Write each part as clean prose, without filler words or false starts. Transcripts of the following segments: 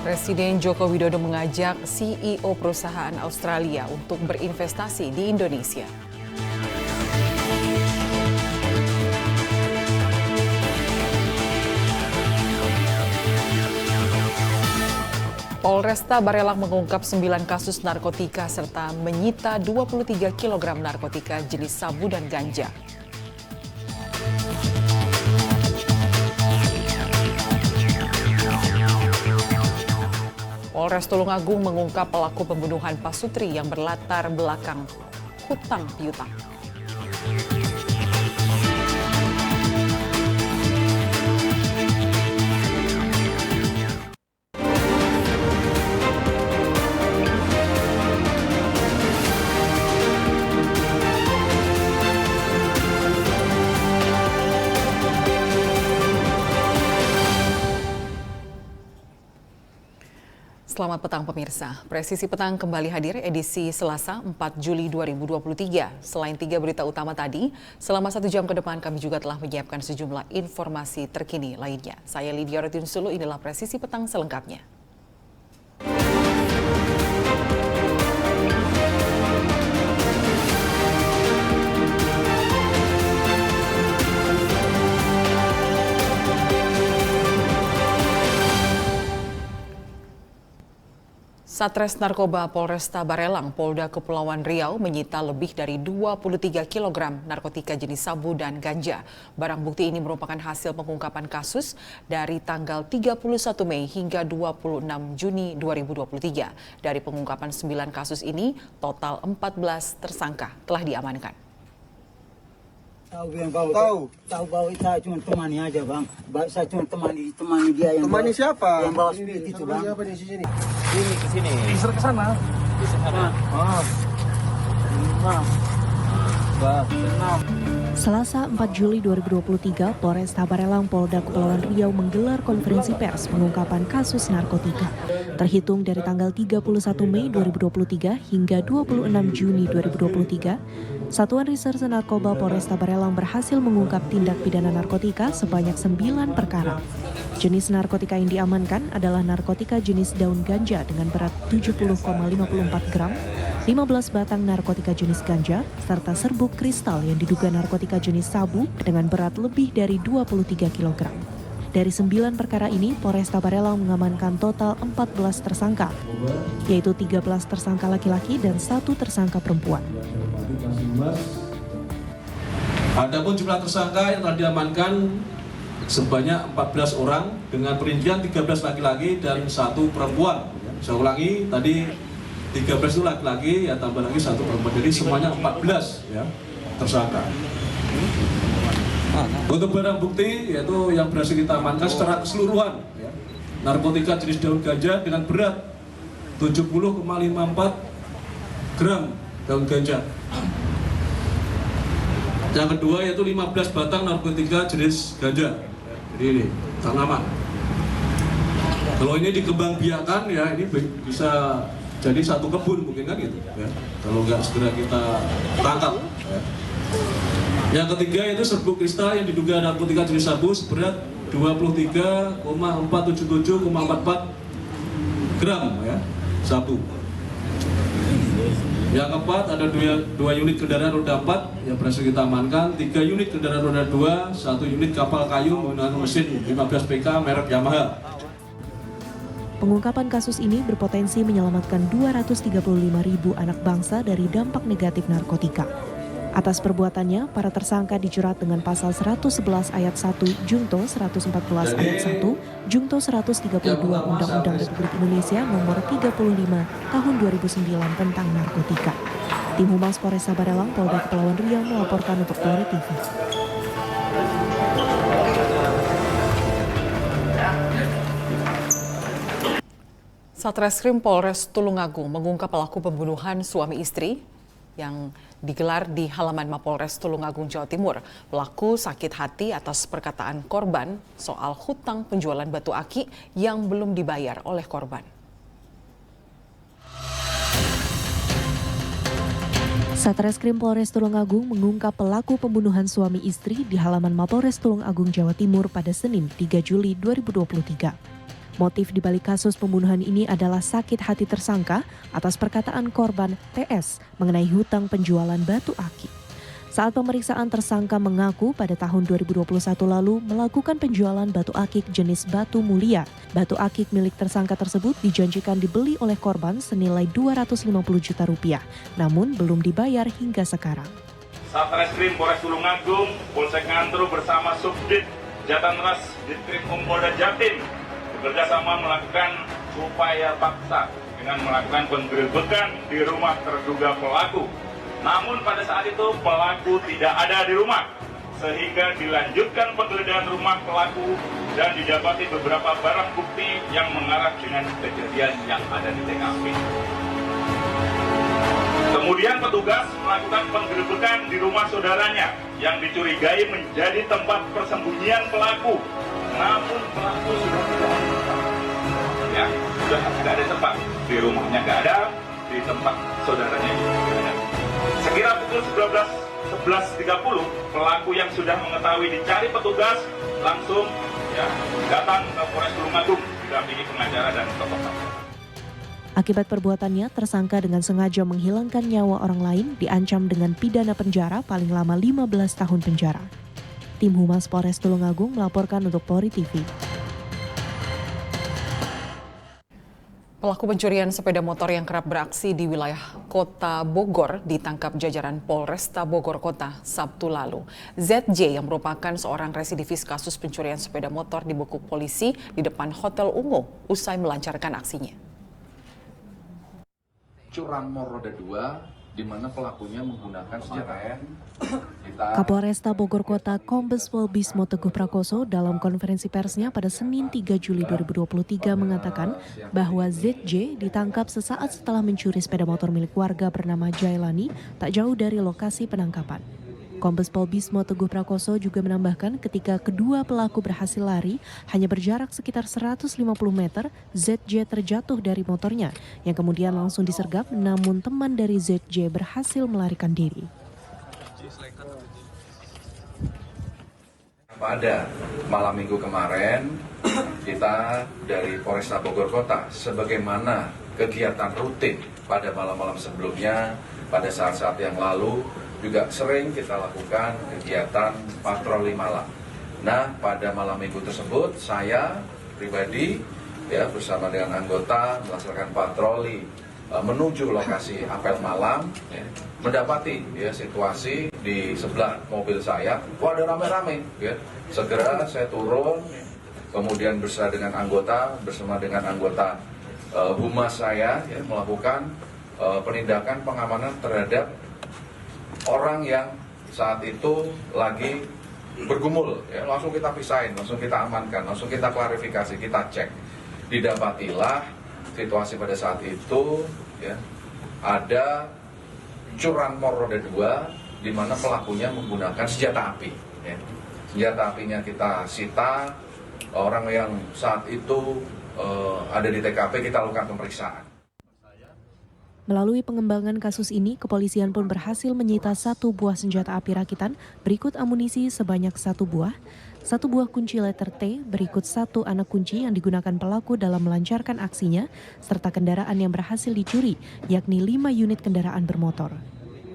Presiden Joko Widodo mengajak CEO perusahaan Australia untuk berinvestasi di Indonesia. Polresta Barelang mengungkap 9 kasus narkotika serta menyita 23 kg narkotika jenis sabu dan ganja. Polres Tulungagung mengungkap pelaku pembunuhan Pasutri yang berlatar belakang hutang piutang. Selamat petang pemirsa. Presisi Petang kembali hadir edisi Selasa 4 Juli 2023. Selain 3 berita utama tadi, selama 1 jam ke depan kami juga telah menyiapkan sejumlah informasi terkini lainnya. Saya Lydia Rotin Sulu, inilah Presisi Petang selengkapnya. Satres Narkoba Polresta Barelang, Polda Kepulauan Riau menyita lebih dari 23 kg narkotika jenis sabu dan ganja. Barang bukti ini merupakan hasil pengungkapan kasus dari tanggal 31 Mei hingga 26 Juni 2023. Dari pengungkapan 9 kasus ini, total 14 tersangka telah diamankan. Tahu yang bawa saya cuma temani aja bang. Saya cuma temani dia yang temani bawa, siapa? Yang bawa spirit itu bang. Siapa di sini? Ini ke sini. Diser ke sana. Di sana. Selasa 4 Juli 2023, Polresta Barelang Polda Kepulauan Riau menggelar konferensi pers pengungkapan kasus narkotika. Terhitung dari tanggal 31 Mei 2023 hingga 26 Juni 2023, Satuan Reserse Narkoba Polresta Barelang berhasil mengungkap tindak pidana narkotika sebanyak 9 perkara. Jenis narkotika yang diamankan adalah narkotika jenis daun ganja dengan berat 70,54 gram, 15 batang narkotika jenis ganja, serta serbuk kristal yang diduga narkotika jenis sabu dengan berat lebih dari 23 kg. Dari 9 perkara ini, Polresta Barelang mengamankan total 14 tersangka, yaitu 13 tersangka laki-laki dan 1 tersangka perempuan. Adapun jumlah tersangka yang telah diamankan sebanyak 14 orang dengan perincian 13 laki-laki dan 1 perempuan. Saya ulangi, tadi 13 itu laki-laki, ya tambah lagi 1 perempuan. Jadi semuanya 14 ya tersangka. Untuk barang bukti yaitu yang berhasil kita amankan secara keseluruhan ya, narkotika jenis daun ganja dengan berat 70,54 gram daun ganja. Yang kedua yaitu 15 batang narkotika jenis ganja. Jadi ini tanaman. Kalau ini dikembangbiakan ya ini bisa jadi 1 kebun mungkin kan gitu ya. Kalau nggak segera kita tangkap ya. Yang ketiga itu serbuk kristal yang diduga narkotika jenis sabu seberat 23,477,44 gram ya sabu. Yang keempat ada 2 unit kendaraan roda 4 yang berhasil kita amankan, 3 unit kendaraan roda 2, 1 unit kapal kayu menggunakan mesin 15 PK merek Yamaha. Pengungkapan kasus ini berpotensi menyelamatkan 235.000 anak bangsa dari dampak negatif narkotika. Atas perbuatannya, para tersangka dijerat dengan pasal 111 ayat 1 Junto 114 ayat 1 Junto 132 Undang-Undang Republik Indonesia nomor 35 tahun 2009 tentang narkotika. Tim Humas Polresta Barelang Polda Kepulauan Riau melaporkan untuk Glory TV. Satreskrim Polres Tulungagung mengungkap pelaku pembunuhan suami istri yang digelar di halaman Mapolres Tulungagung, Jawa Timur. Pelaku sakit hati atas perkataan korban soal hutang penjualan batu aki yang belum dibayar oleh korban. Satreskrim Polres Tulungagung mengungkap pelaku pembunuhan suami istri di halaman Mapolres Tulungagung, Jawa Timur pada Senin 3 Juli 2023. Motif dibalik kasus pembunuhan ini adalah sakit hati tersangka atas perkataan korban TS mengenai hutang penjualan batu akik. Saat pemeriksaan, tersangka mengaku pada tahun 2021 lalu melakukan penjualan batu akik jenis batu mulia. Batu akik milik tersangka tersebut dijanjikan dibeli oleh korban senilai 250 juta rupiah, namun belum dibayar hingga sekarang. Satreskrim Polres Tulungagung, Polsek Ngantru bersama Subdit Jatanras Ditkrimum Polda Jatim bekerja sama melakukan upaya paksa dengan melakukan penggerebekan di rumah terduga pelaku. Namun pada saat itu pelaku tidak ada di rumah, sehingga dilanjutkan penggeledahan rumah pelaku dan didapati beberapa barang bukti yang mengarah dengan kejadian yang ada di TKP. Kemudian petugas melakukan penggerebekan di rumah saudaranya yang dicurigai menjadi tempat persembunyian pelaku. Namun pelaku sudah tidak ada di tempat. Ya, sudah tidak ada tempat. Di rumahnya nggak ada, di tempat saudaranya juga tidak ada. Sekira pukul 11.30, pelaku yang sudah mengetahui dicari petugas langsung datang ke Polres Tulungagung didampingi pengacara dan tokoh masyarakat. Akibat perbuatannya, tersangka dengan sengaja menghilangkan nyawa orang lain diancam dengan pidana penjara paling lama 15 tahun penjara. Tim Humas Polres Tulungagung melaporkan untuk Polri TV. Pelaku pencurian sepeda motor yang kerap beraksi di wilayah Kota Bogor ditangkap jajaran Polresta Bogor Kota Sabtu lalu. ZJ yang merupakan seorang residivis kasus pencurian sepeda motor dibekuk polisi di depan Hotel Ungu usai melancarkan aksinya. Curanmor roda 2 di mana pelakunya menggunakan senjata. Kapolresta Bogor Kota Kombes Pol Bismo Teguh Prakoso dalam konferensi persnya pada Senin 3 Juli 2023 mengatakan bahwa ZJ ditangkap sesaat setelah mencuri sepeda motor milik warga bernama Jailani tak jauh dari lokasi penangkapan. Kombes Pol Bismo Teguh Prakoso juga menambahkan ketika kedua pelaku berhasil lari, hanya berjarak sekitar 150 meter, ZJ terjatuh dari motornya yang kemudian langsung disergap, namun teman dari ZJ berhasil melarikan diri. Pada malam minggu kemarin, kita dari Polresta Bogor Kota, sebagaimana kegiatan rutin pada malam-malam sebelumnya, pada saat-saat yang lalu, juga sering kita lakukan kegiatan patroli malam. Nah, pada malam minggu tersebut, saya pribadi bersama dengan anggota melaksanakan patroli menuju lokasi apel malam, mendapati situasi di sebelah mobil saya, ada rame-rame. Segera saya turun, kemudian bersama dengan anggota humas saya melakukan penindakan pengamanan terhadap orang yang saat itu lagi bergumul. Langsung kita pisahin, langsung kita amankan, langsung kita klarifikasi, kita cek. Didapatilah situasi pada saat itu ada curanmor roda 2 di mana pelakunya menggunakan senjata api. Senjata apinya kita sita, orang yang saat itu ada di TKP kita lakukan pemeriksaan. Melalui pengembangan kasus ini, kepolisian pun berhasil menyita 1 buah senjata api rakitan, berikut amunisi sebanyak 1 buah, 1 buah kunci letter T, berikut 1 anak kunci yang digunakan pelaku dalam melancarkan aksinya, serta kendaraan yang berhasil dicuri, yakni 5 unit kendaraan bermotor.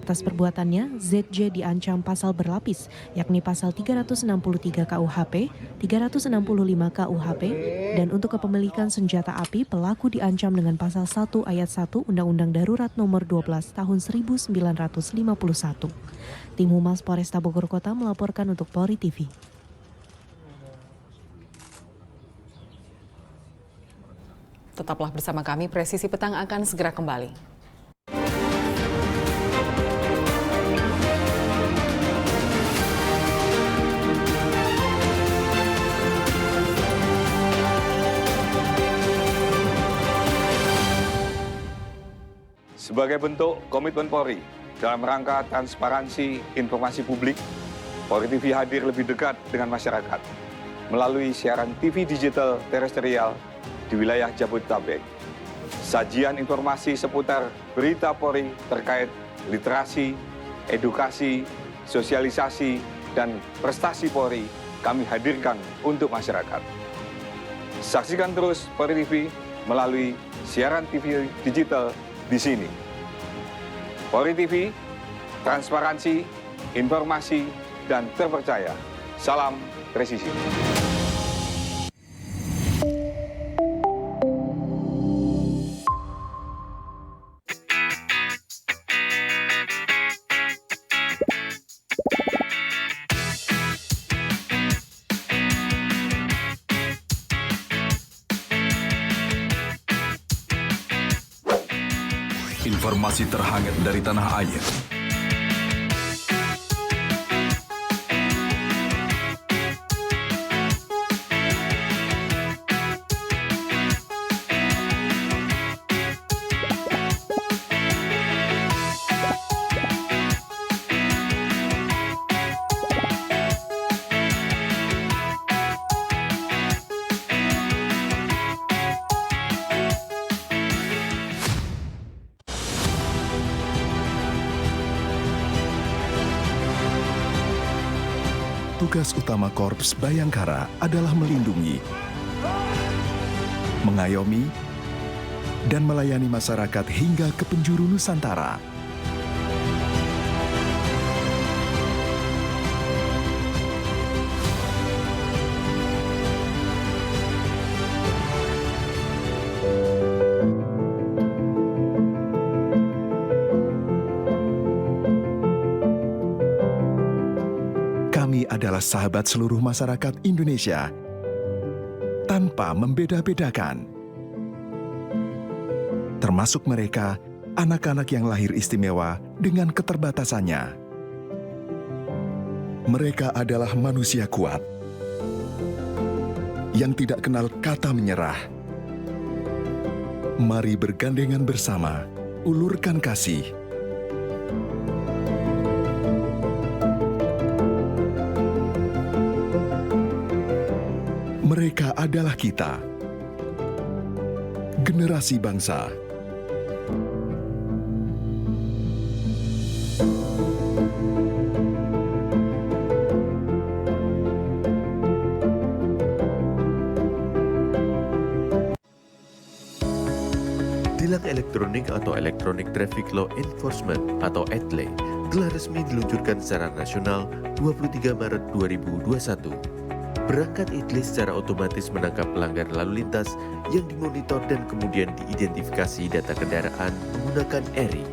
Atas perbuatannya, ZJ diancam pasal berlapis, yakni pasal 363 KUHP, 365 KUHP, dan untuk kepemilikan senjata api, pelaku diancam dengan pasal 1 ayat 1 Undang-Undang Darurat Nomor 12 Tahun 1951. Tim Humas Polresta Bogor Kota melaporkan untuk Polri TV. Tetaplah bersama kami, Presisi Petang akan segera kembali. Sebagai bentuk komitmen Polri dalam rangka transparansi informasi publik, Polri TV hadir lebih dekat dengan masyarakat melalui siaran TV digital terestrial di wilayah Jabodetabek. Sajian informasi seputar berita Polri terkait literasi, edukasi, sosialisasi, dan prestasi Polri kami hadirkan untuk masyarakat. Saksikan terus Polri TV melalui siaran TV digital di sini. Polri TV, transparansi, informasi, dan terpercaya. Salam presisi. Informasi terhangat dari tanah air. Tugas utama Korps Bayangkara adalah melindungi, mengayomi, dan melayani masyarakat hingga ke penjuru Nusantara. Kami adalah sahabat seluruh masyarakat Indonesia, tanpa membeda-bedakan. Termasuk mereka, anak-anak yang lahir istimewa dengan keterbatasannya. Mereka adalah manusia kuat, yang tidak kenal kata menyerah. Mari bergandengan bersama, ulurkan kasih. Mereka adalah kita, generasi bangsa. Tilang elektronik atau Electronic Traffic Law Enforcement atau ETLE telah resmi diluncurkan secara nasional 23 Maret 2021. Perangkat ETLE secara otomatis menangkap pelanggar lalu lintas yang dimonitor dan kemudian diidentifikasi data kendaraan menggunakan ERI.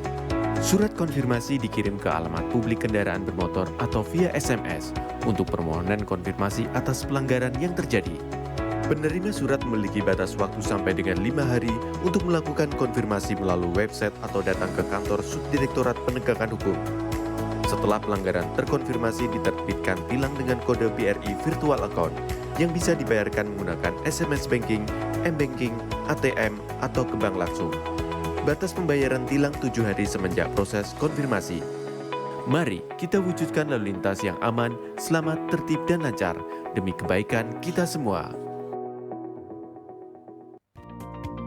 Surat konfirmasi dikirim ke alamat publik kendaraan bermotor atau via SMS untuk permohonan konfirmasi atas pelanggaran yang terjadi. Penerima surat memiliki batas waktu sampai dengan 5 hari untuk melakukan konfirmasi melalui website atau datang ke kantor Subdirektorat Penegakan Hukum. Setelah pelanggaran terkonfirmasi, diterbitkan tilang dengan kode BRI Virtual Account yang bisa dibayarkan menggunakan SMS Banking, M-Banking, ATM, atau ke bank langsung. Batas pembayaran tilang 7 hari semenjak proses konfirmasi. Mari kita wujudkan lalu lintas yang aman, selamat, tertib, dan lancar demi kebaikan kita semua.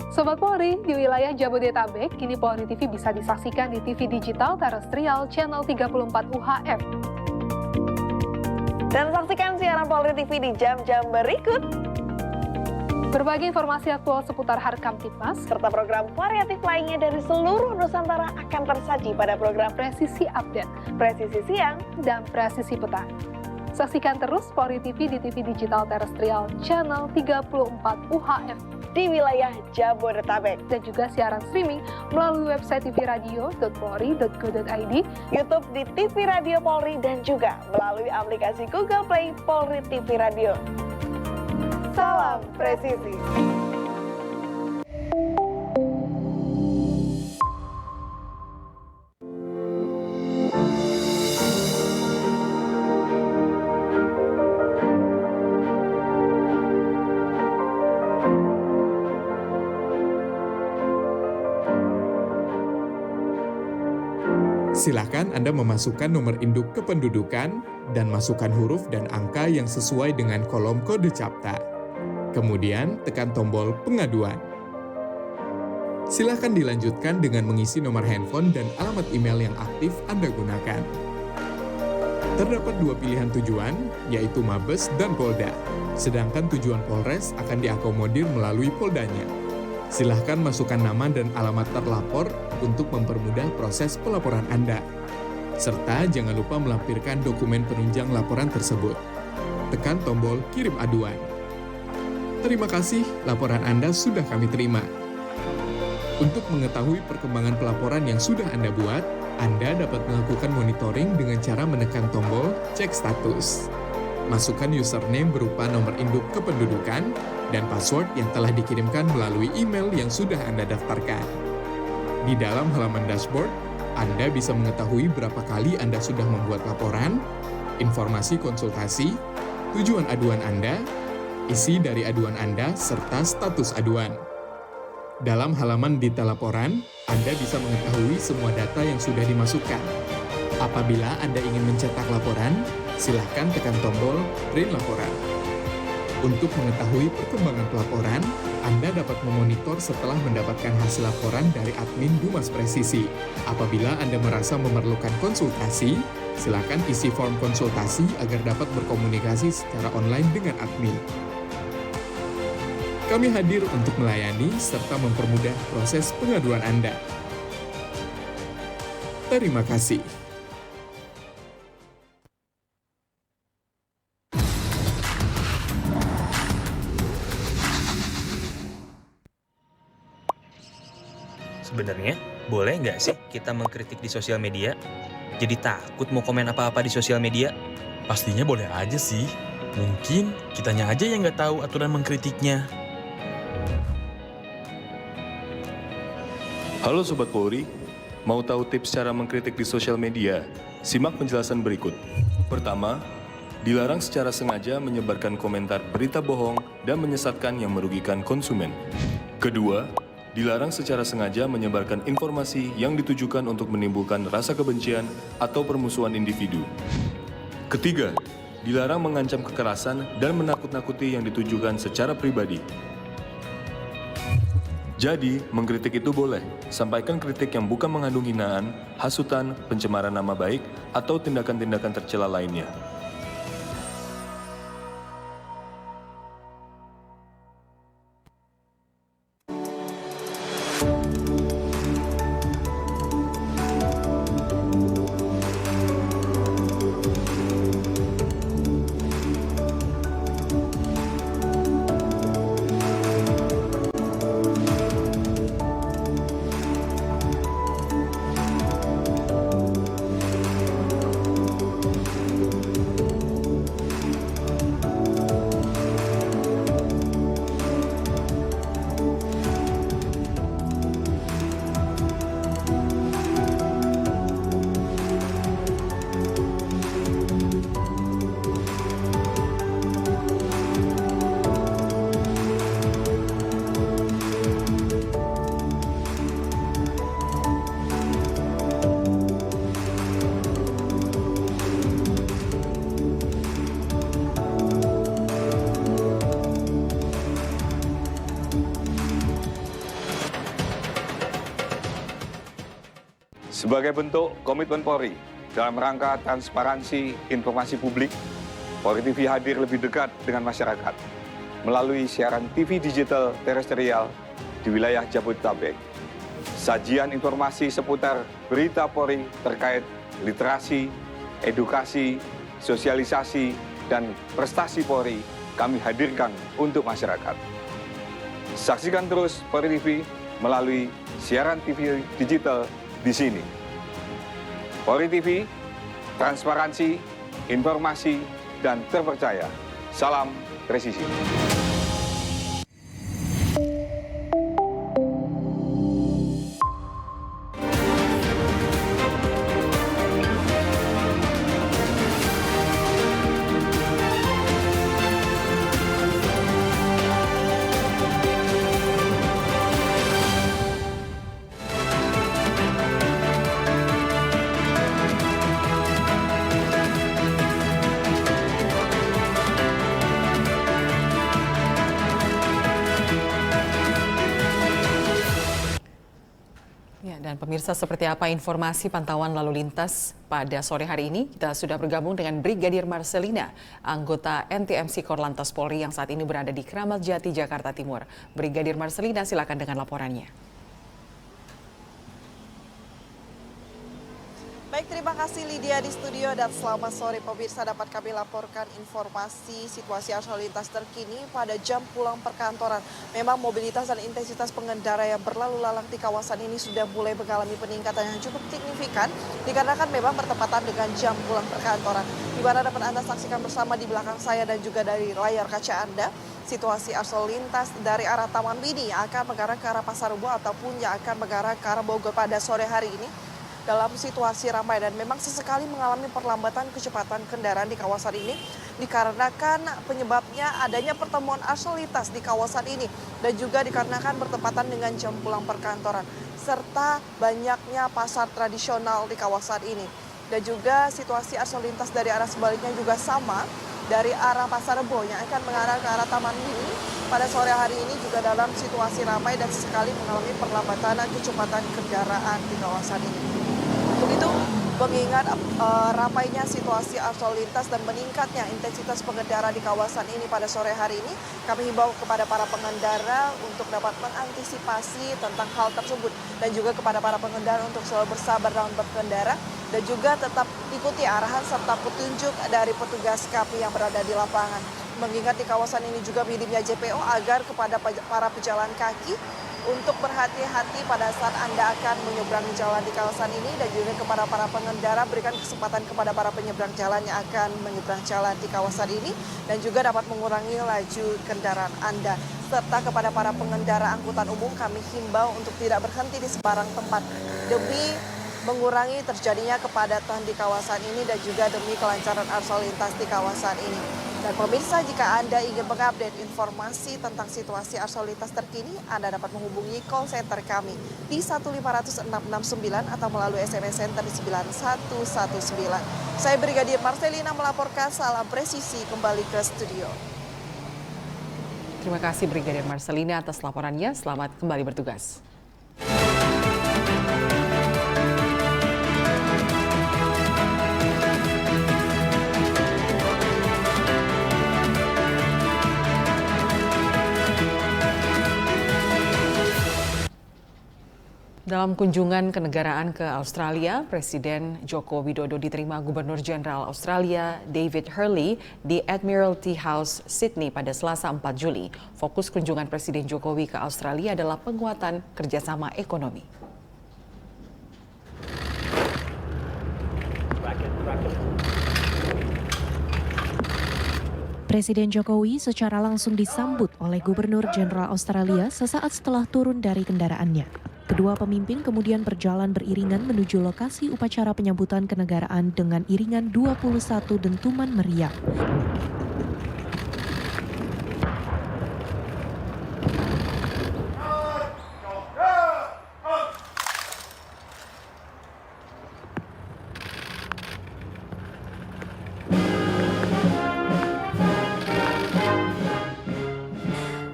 Sobat Polri, di wilayah Jabodetabek, kini Polri TV bisa disaksikan di TV digital terestrial channel 34 UHF. Dan saksikan siaran Polri TV di jam-jam berikut. Berbagai informasi aktual seputar Harkamtipmas, serta program variatif lainnya dari seluruh Nusantara akan tersaji pada program Presisi Update, Presisi Siang, dan Presisi Petang. Saksikan terus Polri TV di TV digital terestrial channel 34 UHF. Di wilayah Jabodetabek, dan juga siaran streaming melalui website tvradio.polri.go.id, YouTube di TV Radio Polri, dan juga melalui aplikasi Google Play Polri TV Radio. Salam presisi. Silakan Anda memasukkan nomor induk kependudukan dan masukkan huruf dan angka yang sesuai dengan kolom kode CAPTA. Kemudian tekan tombol pengaduan. Silakan dilanjutkan dengan mengisi nomor handphone dan alamat email yang aktif Anda gunakan. Terdapat dua pilihan tujuan, yaitu Mabes dan Polda. Sedangkan tujuan Polres akan diakomodir melalui Poldanya. Silahkan masukkan nama dan alamat terlapor untuk mempermudah proses pelaporan Anda. Serta jangan lupa melampirkan dokumen penunjang laporan tersebut. Tekan tombol kirim aduan. Terima kasih, laporan Anda sudah kami terima. Untuk mengetahui perkembangan pelaporan yang sudah Anda buat, Anda dapat melakukan monitoring dengan cara menekan tombol cek status. Masukkan username berupa nomor induk kependudukan dan password yang telah dikirimkan melalui email yang sudah Anda daftarkan. Di dalam halaman dashboard, Anda bisa mengetahui berapa kali Anda sudah membuat laporan, informasi konsultasi, tujuan aduan Anda, isi dari aduan Anda, serta status aduan. Dalam halaman detail laporan, Anda bisa mengetahui semua data yang sudah dimasukkan. Apabila Anda ingin mencetak laporan, silahkan tekan tombol print laporan. Untuk mengetahui perkembangan pelaporan, Anda dapat memonitor setelah mendapatkan hasil laporan dari admin Dumas Presisi. Apabila Anda merasa memerlukan konsultasi, silakan isi form konsultasi agar dapat berkomunikasi secara online dengan admin. Kami hadir untuk melayani serta mempermudah proses pengaduan Anda. Terima kasih. Sebenarnya, boleh nggak sih kita mengkritik di sosial media? Jadi takut mau komen apa-apa di sosial media? Pastinya boleh aja sih. Mungkin kitanya aja yang nggak tahu aturan mengkritiknya. Halo Sobat Polri, mau tahu tips cara mengkritik di sosial media? Simak penjelasan berikut. Pertama, dilarang secara sengaja menyebarkan komentar berita bohong dan menyesatkan yang merugikan konsumen. Kedua, dilarang secara sengaja menyebarkan informasi yang ditujukan untuk menimbulkan rasa kebencian atau permusuhan individu. Ketiga, dilarang mengancam kekerasan dan menakut-nakuti yang ditujukan secara pribadi. Jadi, mengkritik itu boleh. Sampaikan kritik yang bukan mengandung hinaan, hasutan, pencemaran nama baik, atau tindakan-tindakan tercela lainnya. Sebagai bentuk komitmen Polri dalam rangka transparansi informasi publik, Polri TV hadir lebih dekat dengan masyarakat melalui siaran TV digital terestrial di wilayah Jabodetabek. Sajian informasi seputar berita Polri terkait literasi, edukasi, sosialisasi, dan prestasi Polri kami hadirkan untuk masyarakat. Saksikan terus Polri TV melalui siaran TV digital di sini. Polri TV, transparansi, informasi, dan terpercaya. Salam presisi. Dan pemirsa, seperti apa informasi pantauan lalu lintas pada sore hari ini? Kita sudah bergabung dengan Brigadir Marcelina, anggota NTMC Korlantas Polri yang saat ini berada di Kramat Jati, Jakarta Timur. Brigadir Marcelina, silakan dengan laporannya. Baik, terima kasih Lydia di studio dan selamat sore pemirsa. Dapat kami laporkan informasi situasi arus lalu lintas terkini pada jam pulang perkantoran. Memang mobilitas dan intensitas pengendara yang berlalu lalang di kawasan ini sudah mulai mengalami peningkatan yang cukup signifikan dikarenakan memang bertepatan dengan jam pulang perkantoran. Di mana dapat Anda saksikan bersama di belakang saya dan juga dari layar kaca Anda, situasi arus lalu lintas dari arah Taman Mini yang akan mengarah ke arah Pasar Rebo ataupun yang akan mengarah ke arah Bogor pada sore hari ini dalam situasi ramai dan memang sesekali mengalami perlambatan kecepatan kendaraan di kawasan ini dikarenakan penyebabnya adanya pertemuan arus lalu lintas di kawasan ini dan juga dikarenakan bertepatan dengan jam pulang perkantoran serta banyaknya pasar tradisional di kawasan ini. Dan juga situasi arus lalu lintas dari arah sebaliknya juga sama, dari arah Pasar Rebo yang akan mengarah ke arah Taman Mini pada sore hari ini juga dalam situasi ramai dan sesekali mengalami perlambatan kecepatan kendaraan di kawasan ini. Untuk itu, mengingat ramainya situasi arus lalu lintas dan meningkatnya intensitas pengendara di kawasan ini pada sore hari ini, kami himbau kepada para pengendara untuk dapat mengantisipasi tentang hal tersebut dan juga kepada para pengendara untuk selalu bersabar dalam berkendara dan juga tetap ikuti arahan serta petunjuk dari petugas KAPI yang berada di lapangan. Mengingat di kawasan ini juga minimnya JPO agar kepada para pejalan kaki untuk berhati-hati pada saat Anda akan menyeberangi jalan di kawasan ini dan juga kepada para pengendara berikan kesempatan kepada para penyeberang jalan yang akan menyeberang jalan di kawasan ini dan juga dapat mengurangi laju kendaraan Anda. Serta kepada para pengendara angkutan umum kami himbau untuk tidak berhenti di sembarang tempat demi mengurangi terjadinya kepadatan di kawasan ini dan juga demi kelancaran arus lalu lintas di kawasan ini. Dan pemirsa, jika Anda ingin mengupdate informasi tentang situasi arus lalu lintas terkini, Anda dapat menghubungi call center kami di 1500669 atau melalui SMS center di 9119. Saya Brigadir Marcelina melaporkan, salam presisi kembali ke studio. Terima kasih Brigadir Marcelina atas laporannya. Selamat kembali bertugas. Dalam kunjungan kenegaraan ke Australia, Presiden Joko Widodo diterima Gubernur Jenderal Australia David Hurley di Admiralty House, Sydney pada Selasa 4 Juli. Fokus kunjungan Presiden Jokowi ke Australia adalah penguatan kerjasama ekonomi. Presiden Jokowi secara langsung disambut oleh Gubernur Jenderal Australia sesaat setelah turun dari kendaraannya. Kedua pemimpin kemudian berjalan beriringan menuju lokasi upacara penyambutan kenegaraan dengan iringan 21 dentuman meriam.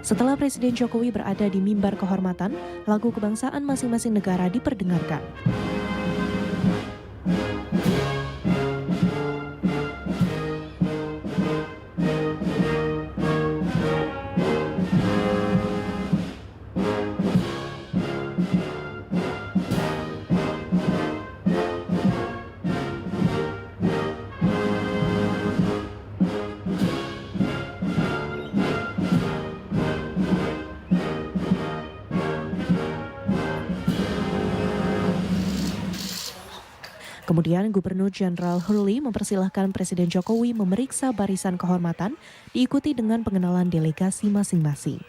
Setelah Presiden Jokowi berada di mimbar kehormatan, lagu kebangsaan masing-masing negara diperdengarkan. Kemudian Gubernur Jenderal Hurley mempersilahkan Presiden Jokowi memeriksa barisan kehormatan, diikuti dengan pengenalan delegasi masing-masing.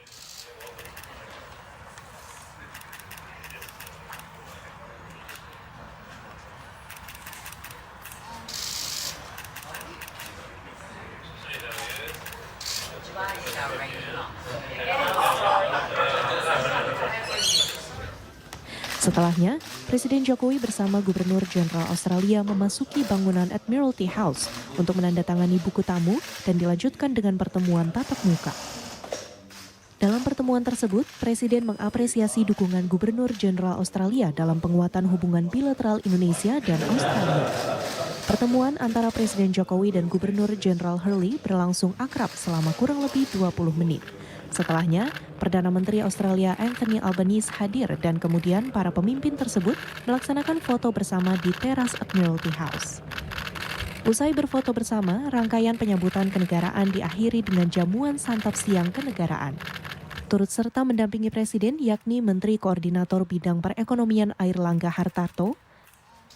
Setelahnya, Presiden Jokowi bersama Gubernur Jenderal Australia memasuki bangunan Admiralty House untuk menandatangani buku tamu dan dilanjutkan dengan pertemuan tatap muka. Dalam pertemuan tersebut, Presiden mengapresiasi dukungan Gubernur Jenderal Australia dalam penguatan hubungan bilateral Indonesia dan Australia. Pertemuan antara Presiden Jokowi dan Gubernur Jenderal Hurley berlangsung akrab selama kurang lebih 20 menit. Setelahnya, Perdana Menteri Australia Anthony Albanese hadir dan kemudian para pemimpin tersebut melaksanakan foto bersama di teras Admiralty House. Usai berfoto bersama, rangkaian penyambutan kenegaraan diakhiri dengan jamuan santap siang kenegaraan. Turut serta mendampingi Presiden yakni Menteri Koordinator Bidang Perekonomian Airlangga Hartarto,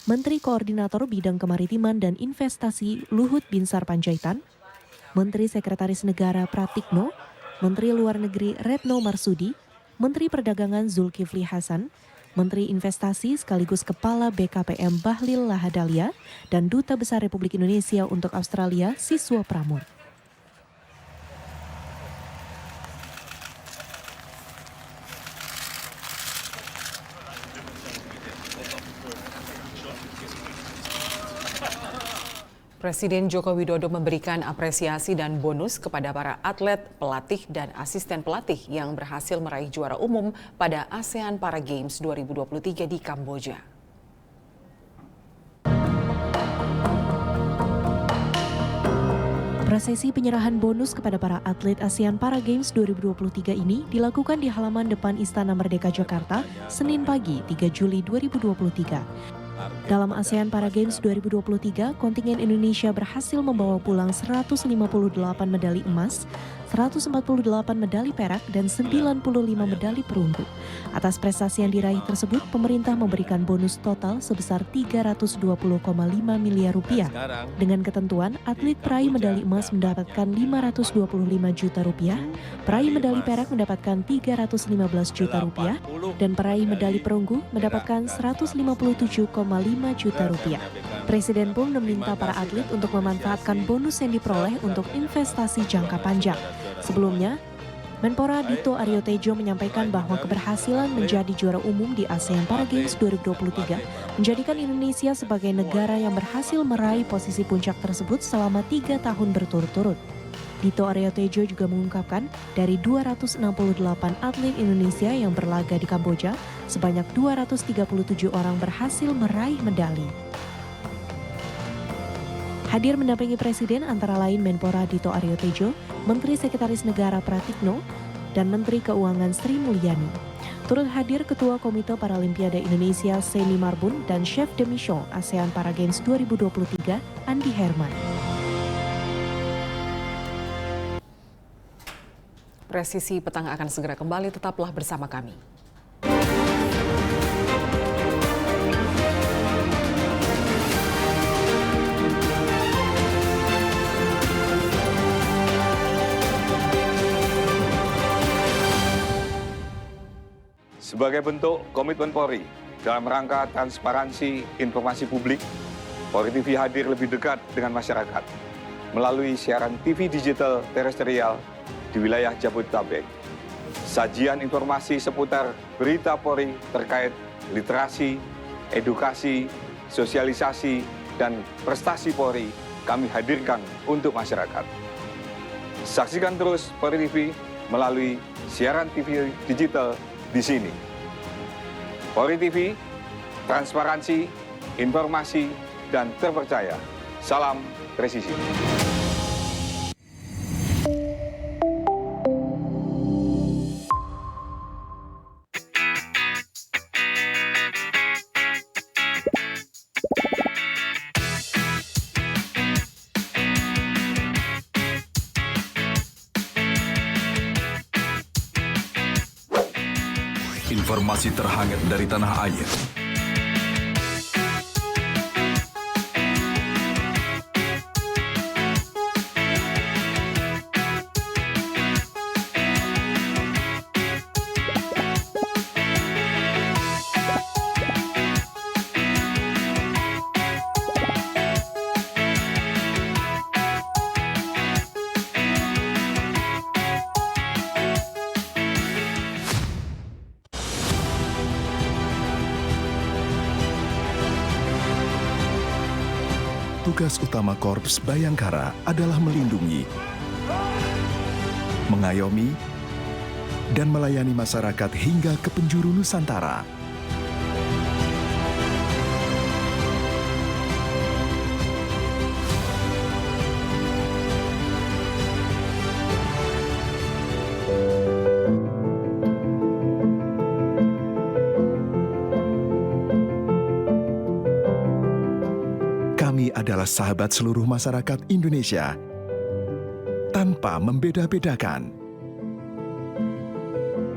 Menteri Koordinator Bidang Kemaritiman dan Investasi Luhut Binsar Panjaitan, Menteri Sekretaris Negara Pratikno, Menteri Luar Negeri Retno Marsudi, Menteri Perdagangan Zulkifli Hasan, Menteri Investasi sekaligus Kepala BKPM Bahlil Lahadalia, dan Duta Besar Republik Indonesia untuk Australia Siswa Pramod. Presiden Joko Widodo memberikan apresiasi dan bonus kepada para atlet, pelatih, dan asisten pelatih yang berhasil meraih juara umum pada ASEAN Para Games 2023 di Kamboja. Prosesi penyerahan bonus kepada para atlet ASEAN Para Games 2023 ini dilakukan di halaman depan Istana Merdeka Jakarta, Senin pagi 3 Juli 2023. Dalam ASEAN Para Games 2023, kontingen Indonesia berhasil membawa pulang 158 medali emas, 148 medali perak, dan 95 medali perunggu. Atas prestasi yang diraih tersebut, pemerintah memberikan bonus total sebesar 320,5 miliar rupiah. Dengan ketentuan, atlet peraih medali emas mendapatkan 525 juta rupiah, peraih medali perak mendapatkan 315 juta rupiah, dan peraih medali perunggu mendapatkan 157,5 juta rupiah. Presiden pun meminta para atlet untuk memanfaatkan bonus yang diperoleh untuk investasi jangka panjang. Sebelumnya, Menpora Dito Aryo Tejo menyampaikan bahwa keberhasilan menjadi juara umum di ASEAN Para Games 2023 menjadikan Indonesia sebagai negara yang berhasil meraih posisi puncak tersebut selama 3 tahun berturut-turut. Dito Aryo Tejo juga mengungkapkan dari 268 atlet Indonesia yang berlaga di Kamboja, sebanyak 237 orang berhasil meraih medali. Hadir mendampingi Presiden antara lain Menpora Dito Aryo Tejo, Menteri Sekretaris Negara Pratikno, dan Menteri Keuangan Sri Mulyani. Turut hadir Ketua Komite Paralimpiade Indonesia Seni Marbun dan Chef de Mission ASEAN Para Games 2023 Andi Herman. Presisi petang akan segera kembali, tetaplah bersama kami. Sebagai bentuk komitmen Polri dalam rangka transparansi informasi publik, Polri TV hadir lebih dekat dengan masyarakat melalui siaran TV digital terestrial di wilayah Jabodetabek. Sajian informasi seputar berita Polri terkait literasi, edukasi, sosialisasi, dan prestasi Polri kami hadirkan untuk masyarakat. Saksikan terus Polri TV melalui siaran TV digital di sini. Polri TV, transparansi, informasi, dan terpercaya. Salam presisi. Informasi terhangat dari tanah air. Tugas utama Korps Bayangkara adalah melindungi, mengayomi, dan melayani masyarakat hingga ke penjuru Nusantara. Kami adalah sahabat seluruh masyarakat Indonesia, tanpa membeda-bedakan.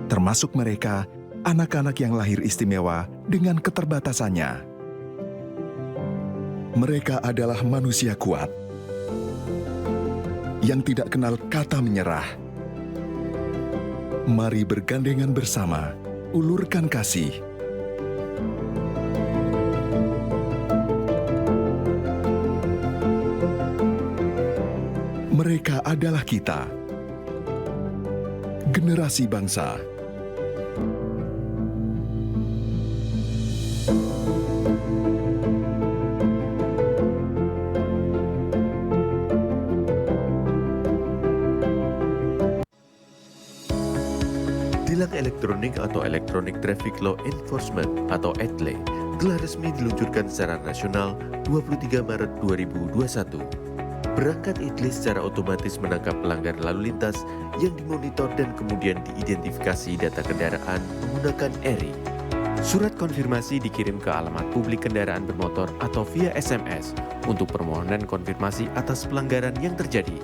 Termasuk mereka, anak-anak yang lahir istimewa dengan keterbatasannya. Mereka adalah manusia kuat, yang tidak kenal kata menyerah. Mari bergandengan bersama, ulurkan kasih. Mereka adalah kita, generasi bangsa. Tilang elektronik atau Electronic Traffic Law Enforcement atau ETLE gelar resmi diluncurkan secara nasional 23 Maret 2021. Perangkat ETLE secara otomatis menangkap pelanggar lalu lintas yang dimonitor dan kemudian diidentifikasi data kendaraan menggunakan ERI. Surat konfirmasi dikirim ke alamat publik kendaraan bermotor atau via SMS untuk permohonan konfirmasi atas pelanggaran yang terjadi.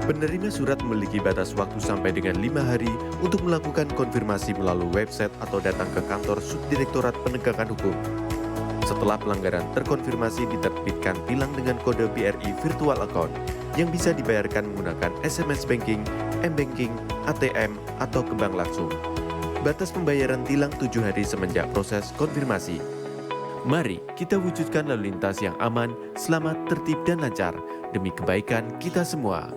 Penerima surat memiliki batas waktu sampai dengan 5 hari untuk melakukan konfirmasi melalui website atau datang ke kantor Subdirektorat Penegakan Hukum. Setelah pelanggaran terkonfirmasi, diterbitkan tilang dengan kode BRI Virtual Account yang bisa dibayarkan menggunakan SMS Banking, M-Banking, ATM, atau ke bank langsung. Batas pembayaran tilang 7 hari semenjak proses konfirmasi. Mari kita wujudkan lalu lintas yang aman, selamat, tertib, dan lancar demi kebaikan kita semua.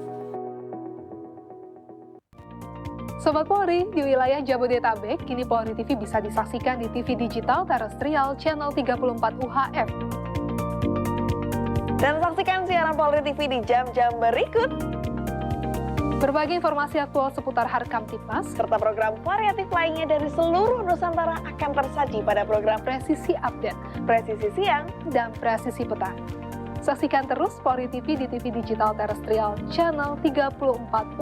Sobat Polri, di wilayah Jabodetabek, kini Polri TV bisa disaksikan di TV digital terestrial channel 34 UHF. Dan saksikan siaran Polri TV di jam-jam berikut. Berbagai informasi aktual seputar Harkam Tipmas, serta program variatif lainnya dari seluruh Nusantara akan tersaji pada program Presisi Update, Presisi Siang, dan Presisi Petang. Saksikan terus Polri TV di TV digital terestrial channel 34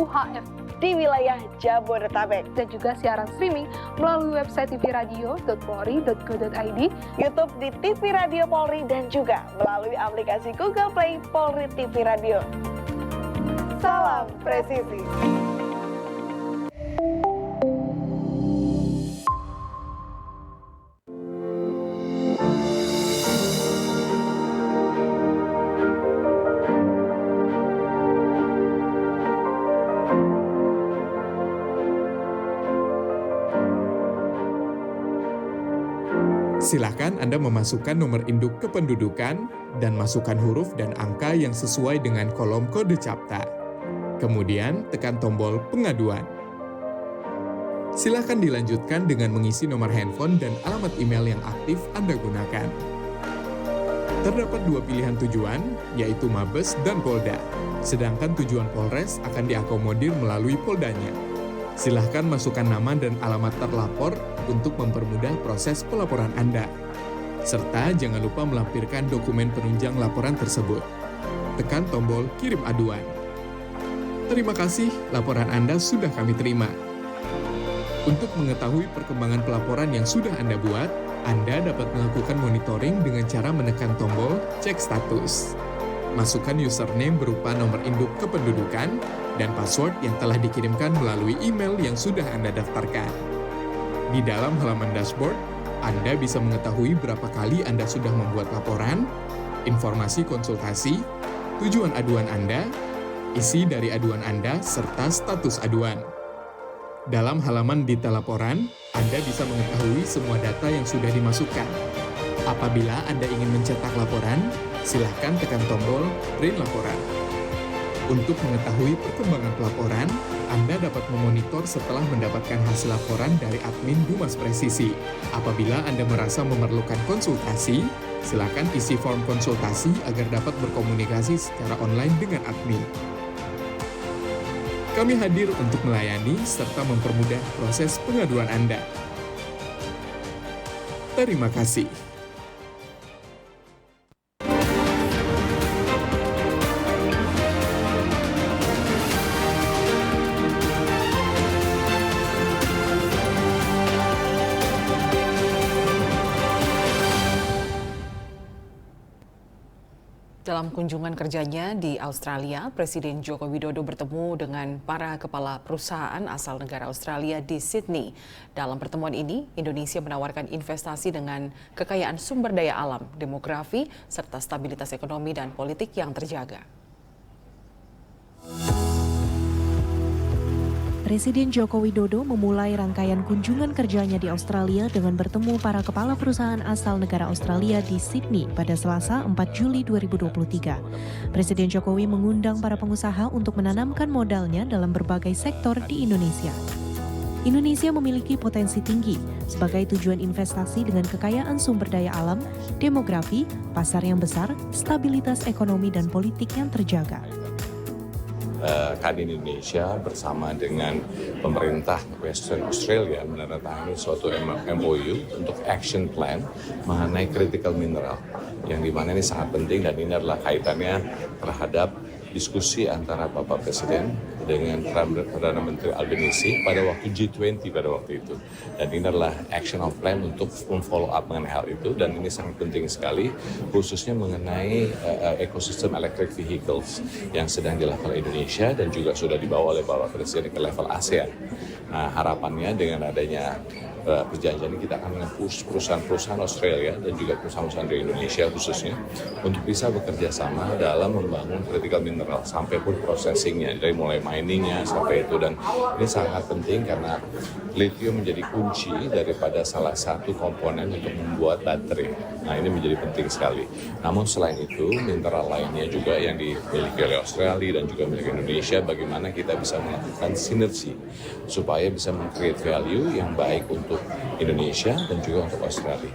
UHF di wilayah Jabodetabek, dan juga siaran streaming melalui website tvradio.polri.go.id, YouTube di TV Radio Polri, dan juga melalui aplikasi Google Play Polri TV Radio. Salam presisi. Silakan Anda memasukkan nomor induk kependudukan dan masukkan huruf dan angka yang sesuai dengan kolom kode CAPTA. Kemudian tekan tombol pengaduan. Silakan dilanjutkan dengan mengisi nomor handphone dan alamat email yang aktif Anda gunakan. Terdapat 2 pilihan tujuan, yaitu Mabes dan Polda. Sedangkan tujuan Polres akan diakomodir melalui Poldanya. Silahkan masukkan nama dan alamat terlapor untuk mempermudah proses pelaporan Anda. Serta jangan lupa melampirkan dokumen penunjang laporan tersebut. Tekan tombol kirim aduan. Terima kasih, laporan Anda sudah kami terima. Untuk mengetahui perkembangan pelaporan yang sudah Anda buat, Anda dapat melakukan monitoring dengan cara menekan tombol cek status. Masukkan username berupa nomor induk kependudukan dan password yang telah dikirimkan melalui email yang sudah Anda daftarkan. Di dalam halaman dashboard, Anda bisa mengetahui berapa kali Anda sudah membuat laporan, informasi konsultasi, tujuan aduan Anda, isi dari aduan Anda, serta status aduan. Dalam halaman detail laporan, Anda bisa mengetahui semua data yang sudah dimasukkan. Apabila Anda ingin mencetak laporan, silakan tekan tombol print laporan. Untuk mengetahui perkembangan pelaporan, Anda dapat memonitor setelah mendapatkan hasil laporan dari admin Dumas Presisi. Apabila Anda merasa memerlukan konsultasi, silakan isi form konsultasi agar dapat berkomunikasi secara online dengan admin. Kami hadir untuk melayani serta mempermudah proses pengaduan Anda. Terima kasih. Dalam kunjungan kerjanya di Australia, Presiden Joko Widodo bertemu dengan para kepala perusahaan asal negara Australia di Sydney. Dalam pertemuan ini, Indonesia menawarkan investasi dengan kekayaan sumber daya alam, demografi, serta stabilitas ekonomi dan politik yang terjaga. Presiden Joko Widodo memulai rangkaian kunjungan kerjanya di Australia dengan bertemu para kepala perusahaan asal negara Australia di Sydney pada Selasa 4 Juli 2023. Presiden Jokowi mengundang para pengusaha untuk menanamkan modalnya dalam berbagai sektor di Indonesia. Indonesia memiliki potensi tinggi sebagai tujuan investasi dengan kekayaan sumber daya alam, demografi, pasar yang besar, stabilitas ekonomi dan politik yang terjaga. Kadin Indonesia bersama dengan pemerintah Western Australia menandatangani suatu MOU untuk action plan mengenai critical mineral yang dimana ini sangat penting dan ini adalah kaitannya terhadap diskusi antara Bapak Presiden dengan Perdana Menteri Albanese pada waktu G20 pada waktu itu. Dan ini adalah action plan untuk follow up mengenai hal itu dan ini sangat penting sekali khususnya mengenai ekosistem electric vehicles yang sedang dilakukan Indonesia dan juga sudah dibawa oleh Bapak Presiden ke level ASEAN. Nah, harapannya dengan adanya perjanjian ini kita akan nge-push perusahaan-perusahaan Australia dan juga perusahaan-perusahaan di Indonesia khususnya untuk bisa bekerja sama dalam membangun critical mineral sampai pun processingnya dari mulai miningnya sampai itu dan ini sangat penting karena lithium menjadi kunci daripada salah satu komponen untuk membuat baterai. Nah ini menjadi penting sekali. Namun selain itu mineral lainnya juga yang dimiliki oleh Australia dan juga milik Indonesia bagaimana kita bisa melakukan sinergi supaya bisa meng-create value yang baik untuk Indonesia dan juga untuk Australia.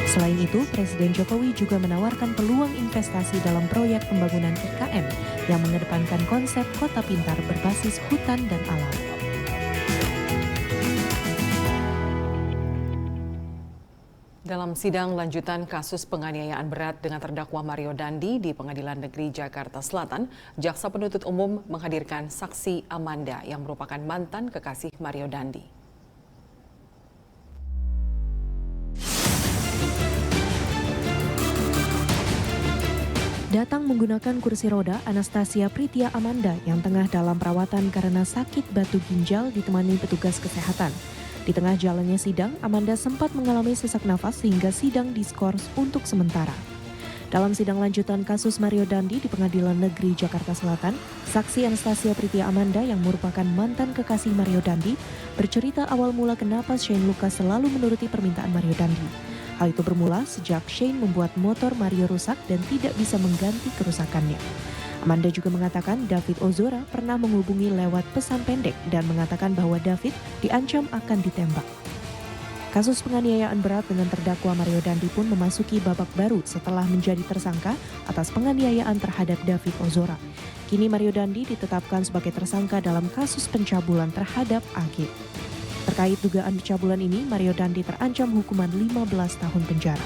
Selain itu, Presiden Jokowi juga menawarkan peluang investasi dalam proyek pembangunan IKN yang mengedepankan konsep kota pintar berbasis hutan dan alam. Dalam sidang lanjutan kasus penganiayaan berat dengan terdakwa Mario Dandi di Pengadilan Negeri Jakarta Selatan, Jaksa Penuntut Umum menghadirkan saksi Amanda yang merupakan mantan kekasih Mario Dandi. Datang menggunakan kursi roda, Anastasia Pritia Amanda yang tengah dalam perawatan karena sakit batu ginjal ditemani petugas kesehatan. Di tengah jalannya sidang, Amanda sempat mengalami sesak nafas sehingga sidang diskors untuk sementara. Dalam sidang lanjutan kasus Mario Dandi di Pengadilan Negeri Jakarta Selatan, saksi Anastasia Pritia Amanda yang merupakan mantan kekasih Mario Dandi bercerita awal mula kenapa Shane Lucas selalu menuruti permintaan Mario Dandi. Hal itu bermula sejak Shane membuat motor Mario rusak dan tidak bisa mengganti kerusakannya. Amanda juga mengatakan David Ozora pernah menghubungi lewat pesan pendek dan mengatakan bahwa David diancam akan ditembak. Kasus penganiayaan berat dengan terdakwa Mario Dandi pun memasuki babak baru setelah menjadi tersangka atas penganiayaan terhadap David Ozora. Kini Mario Dandi ditetapkan sebagai tersangka dalam kasus pencabulan terhadap AG. Terkait dugaan pencabulan ini, Mario Dandi terancam hukuman 15 tahun penjara.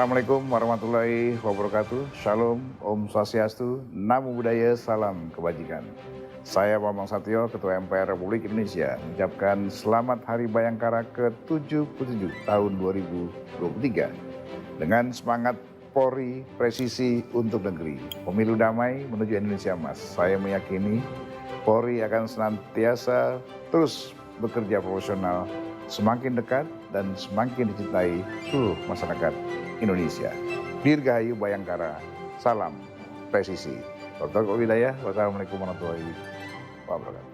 Assalamualaikum warahmatullahi wabarakatuh. Shalom, Om Swastiastu, Namo Buddhaya, salam kebajikan. Saya Bambang Satyo, Ketua MPR Republik Indonesia, mengucapkan selamat Hari Bayangkara ke-77 tahun 2023. Dengan semangat Polri, presisi untuk negeri, pemilu damai menuju Indonesia Emas. Saya meyakini Polri akan senantiasa terus bekerja profesional, semakin dekat dan semakin dicintai seluruh masyarakat Indonesia. Dirgahayu Bayangkara, salam presisi. Dr. Hidayah, wassalamualaikum warahmatullahi wabarakatuh.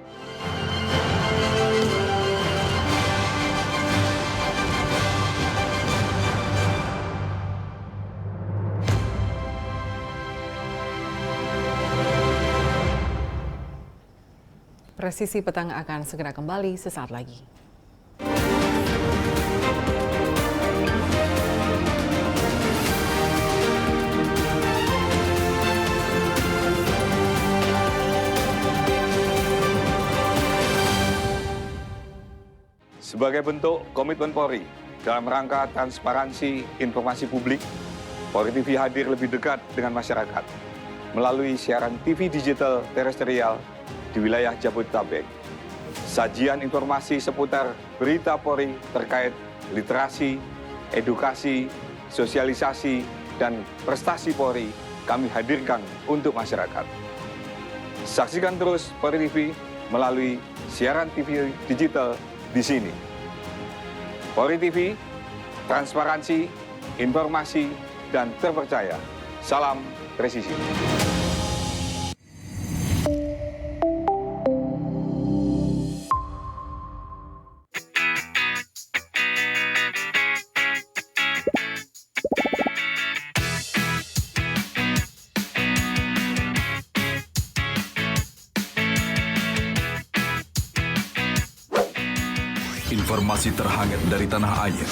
Presisi Petang akan segera kembali sesaat lagi. Sebagai bentuk komitmen Polri dalam rangka transparansi informasi publik, Polri TV hadir lebih dekat dengan masyarakat melalui siaran TV digital terestrial di wilayah Jabodetabek. Sajian informasi seputar berita Polri terkait literasi, edukasi, sosialisasi, dan prestasi Polri kami hadirkan untuk masyarakat. Saksikan terus Polri TV melalui siaran TV digital di sini. Polri TV, transparansi, informasi, dan terpercaya. Salam presisi. Informasi terhangat dari tanah air.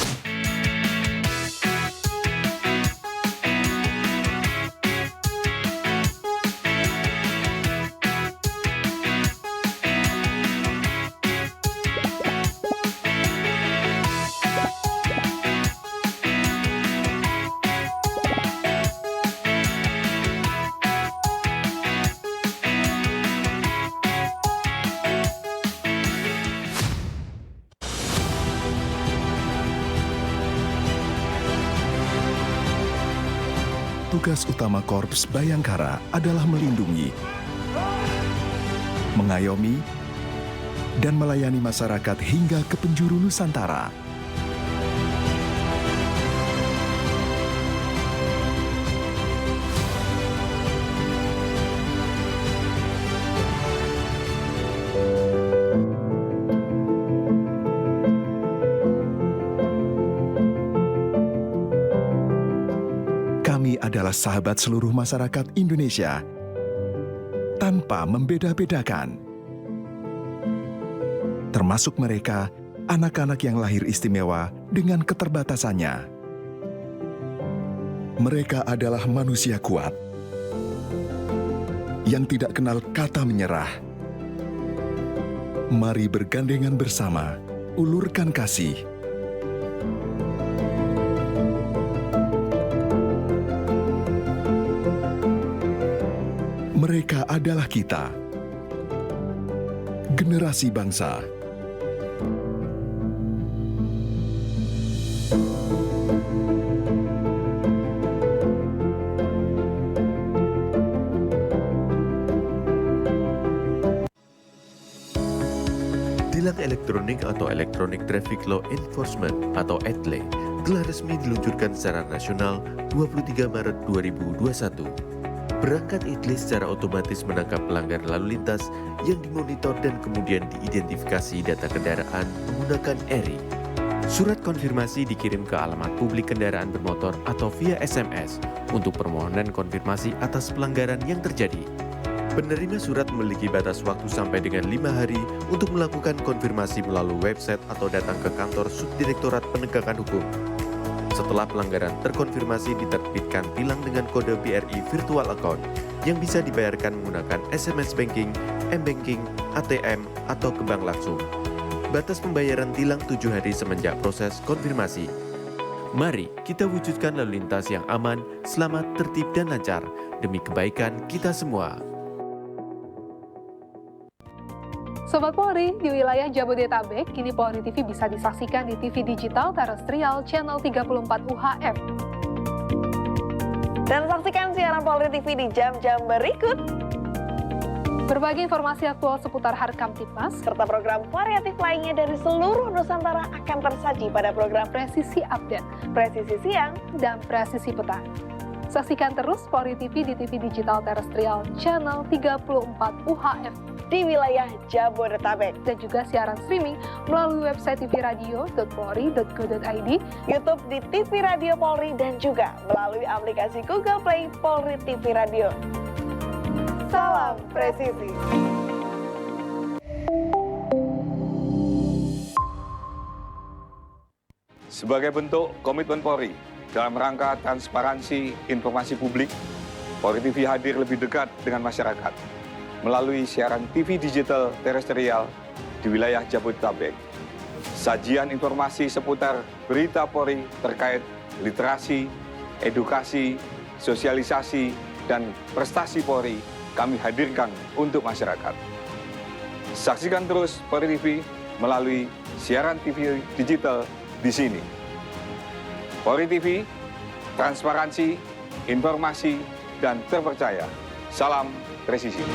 Tugas utama Korps Bayangkara adalah melindungi, mengayomi, dan melayani masyarakat hingga ke penjuru Nusantara. Kami adalah sahabat seluruh masyarakat Indonesia, tanpa membeda-bedakan. Termasuk mereka, anak-anak yang lahir istimewa dengan keterbatasannya. Mereka adalah manusia kuat, yang tidak kenal kata menyerah. Mari bergandengan bersama, ulurkan kasih. Mereka adalah kita, generasi bangsa. Tilang elektronik atau Electronic Traffic Law Enforcement atau ETLE telah resmi diluncurkan secara nasional 23 Maret 2021. Perangkat ETLE secara otomatis menangkap pelanggar lalu lintas yang dimonitor dan kemudian diidentifikasi data kendaraan menggunakan ERI. Surat konfirmasi dikirim ke alamat publik kendaraan bermotor atau via SMS untuk permohonan konfirmasi atas pelanggaran yang terjadi. Penerima surat memiliki batas waktu sampai dengan 5 hari untuk melakukan konfirmasi melalui website atau datang ke kantor Subdirektorat Penegakan Hukum. Setelah pelanggaran terkonfirmasi, diterbitkan tilang dengan kode BRI Virtual Account yang bisa dibayarkan menggunakan SMS Banking, M-Banking, ATM, atau ke bank langsung. Batas pembayaran tilang 7 hari semenjak proses konfirmasi. Mari kita wujudkan lalu lintas yang aman, selamat, tertib, dan lancar demi kebaikan kita semua. Sobat Polri, di wilayah Jabodetabek, kini Polri TV bisa disaksikan di TV digital terestrial channel 34 UHF. Dan saksikan siaran Polri TV di jam-jam berikut. Berbagai informasi aktual seputar Harkam Tipmas, serta program variatif lainnya dari seluruh Nusantara akan tersaji pada program Presisi Update, Presisi Siang, dan Presisi Petang. Saksikan terus Polri TV di TV digital terestrial channel 34 UHF di wilayah Jabodetabek, dan juga siaran streaming melalui website tvradio.polri.go.id, YouTube di TV Radio Polri, dan juga melalui aplikasi Google Play Polri TV Radio. Salam presisi. Sebagai bentuk komitmen Polri dalam rangka transparansi informasi publik, Polri TV hadir lebih dekat dengan masyarakat melalui siaran TV digital terestrial di wilayah Jabodetabek. Sajian informasi seputar berita Polri terkait literasi, edukasi, sosialisasi, dan prestasi Polri kami hadirkan untuk masyarakat. Saksikan terus Polri TV melalui siaran TV digital di sini. Polri TV, transparansi, informasi, dan terpercaya. Salam presisi.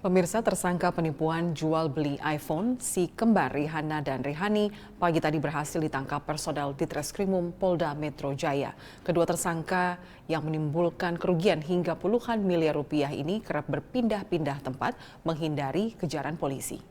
Pemirsa, tersangka penipuan jual beli iPhone si kembar Rihanna dan Rihani pagi tadi berhasil ditangkap personel Ditreskrimum Polda Metro Jaya. Kedua tersangka yang menimbulkan kerugian hingga puluhan miliar rupiah ini kerap berpindah-pindah tempat menghindari kejaran polisi.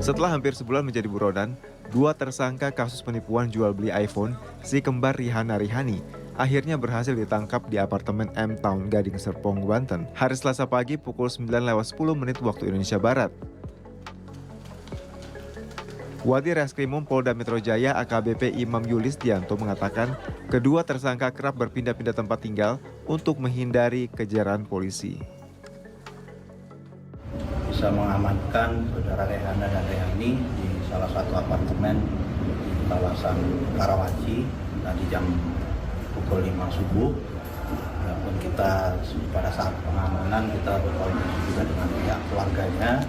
Setelah hampir sebulan menjadi buronan, dua tersangka kasus penipuan jual beli iPhone si kembar Rihanna Rihani akhirnya berhasil ditangkap di apartemen M Town Gading Serpong, Banten, hari Selasa pagi pukul 9:10 waktu Indonesia Barat. Wadi Reskrimum Polda Metro Jaya AKBP Imam Yulis Dianto mengatakan kedua tersangka kerap berpindah-pindah tempat tinggal untuk menghindari kejaran polisi. Bisa mengamankan saudara Rihanna dan Rihani di salah satu apartemen di kawasan Karawaci tadi jam pukul 5 subuh. Walaupun kita pada saat pengamanan kita berkoordinasi juga dengan pihak keluarganya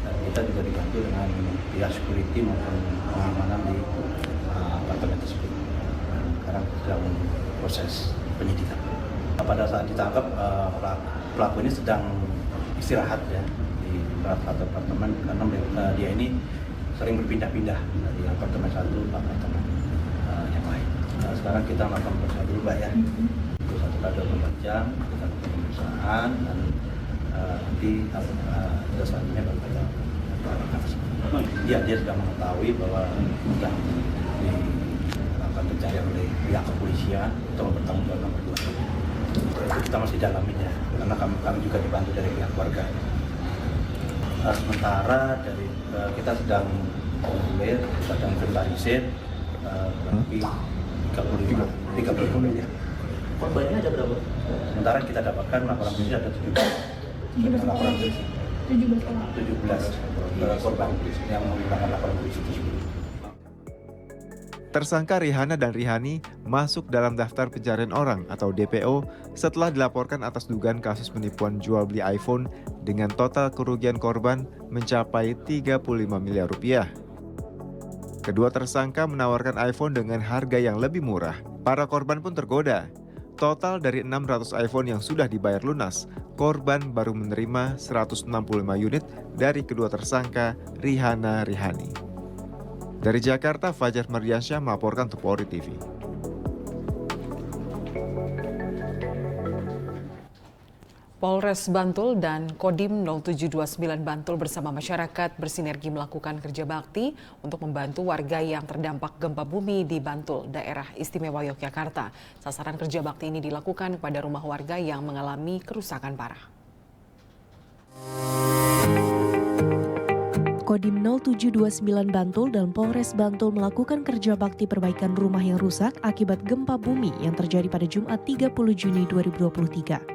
dan kita juga dibantu dengan pihak security maupun pengamanan di apartemen tersebut. Sekarang sedang proses penyidikan. Pada saat ditangkap pelaku ini sedang istirahat ya di salah satu apartemen karena dia ini sering berpindah-pindah dari apartemen satu ke apartemen yang lain. Sekarang kita melakukan proses dulu Mbak ya. Satu kali 24 jam kita lakukan pemeriksaan dan nanti selanjutnya baru kita lakukan. Iya, dia sudah mengetahui bahwa sudah dilakukan pencarian oleh pihak kepolisian untuk bertanggung jawab berdua. Itu kita masih dalamin ya, karena kami juga dibantu dari pihak keluarga. Sementara dari kita sedang mengulir, sedang inventarisir lebih 35 miliar. Korbannya ada berapa? Sementara kita dapatkan laporan polisi ada 17 laporan polisi. 17 korban yang menggunakan laporan polisi tersebut. Tersangka Rihanna dan Rihani masuk dalam daftar pencarian orang atau DPO setelah dilaporkan atas dugaan kasus penipuan jual beli iPhone dengan total kerugian korban mencapai 35 miliar rupiah. Kedua tersangka menawarkan iPhone dengan harga yang lebih murah. Para korban pun tergoda. Total dari 600 iPhone yang sudah dibayar lunas, korban baru menerima 165 unit dari kedua tersangka Rihanna Rihani. Dari Jakarta, Fajar Mardiansyah melaporkan untuk Polri TV. Polres Bantul dan Kodim 0729 Bantul bersama masyarakat bersinergi melakukan kerja bakti untuk membantu warga yang terdampak gempa bumi di Bantul, daerah istimewa Yogyakarta. Sasaran kerja bakti ini dilakukan kepada rumah warga yang mengalami kerusakan parah. Kodim 0729 Bantul dan Polres Bantul melakukan kerja bakti perbaikan rumah yang rusak akibat gempa bumi yang terjadi pada Jumat 30 Juni 2023.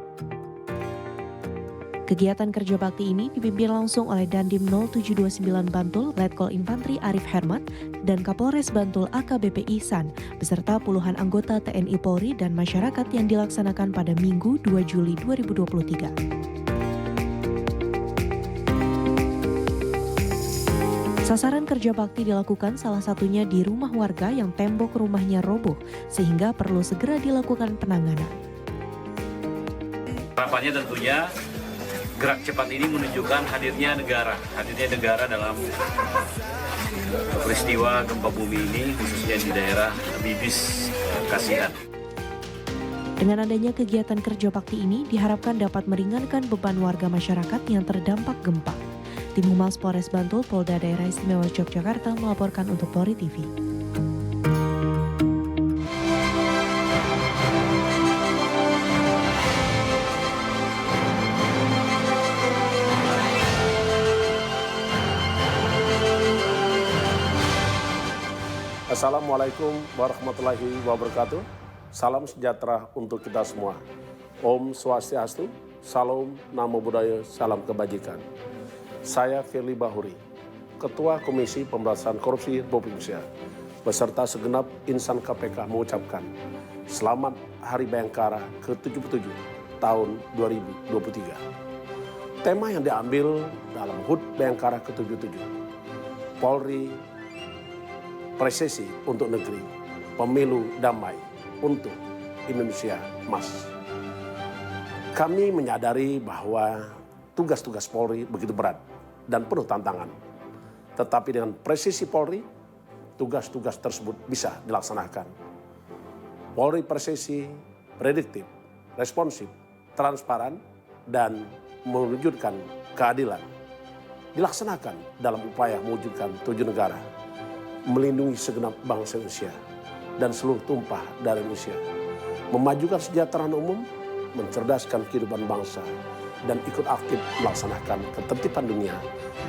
Kegiatan kerja bakti ini dipimpin langsung oleh Dandim 0729 Bantul, Letkol Infantri Arif Hermat, dan Kapolres Bantul AKBP Ihsan, beserta puluhan anggota TNI Polri dan masyarakat yang dilaksanakan pada Minggu 2 Juli 2023. Sasaran kerja bakti dilakukan salah satunya di rumah warga yang tembok rumahnya roboh, sehingga perlu segera dilakukan penanganan. Harapannya tentunya gerak cepat ini menunjukkan hadirnya negara dalam peristiwa gempa bumi ini, khususnya di daerah Bibis Kasihan. Dengan adanya kegiatan kerja bakti ini diharapkan dapat meringankan beban warga masyarakat yang terdampak gempa. Tim Humas Polres Bantul, Polda Daerah Istimewa Yogyakarta melaporkan untuk Polri TV. Assalamualaikum warahmatullahi wabarakatuh. Salam sejahtera untuk kita semua. Om Swastiastu, Salam, Namo Buddhaya, Salam Kebajikan. Saya Firly Bahuri, Ketua Komisi Pemberantasan Korupsi Republik Indonesia, beserta segenap insan KPK mengucapkan Selamat Hari Bayangkara ke-77 tahun 2023. Tema yang diambil dalam HUT Bayangkara ke-77, Polri Presisi untuk negeri, pemilu damai untuk Indonesia Emas. Kami menyadari bahwa tugas-tugas Polri begitu berat dan penuh tantangan. Tetapi dengan presisi Polri, tugas-tugas tersebut bisa dilaksanakan. Polri presisi, prediktif, responsif, transparan, dan mewujudkan keadilan. Dilaksanakan dalam upaya mewujudkan tujuan negara, melindungi segenap bangsa Indonesia dan seluruh tumpah darah Indonesia, memajukan kesejahteraan umum, mencerdaskan kehidupan bangsa, dan ikut aktif melaksanakan ketertiban dunia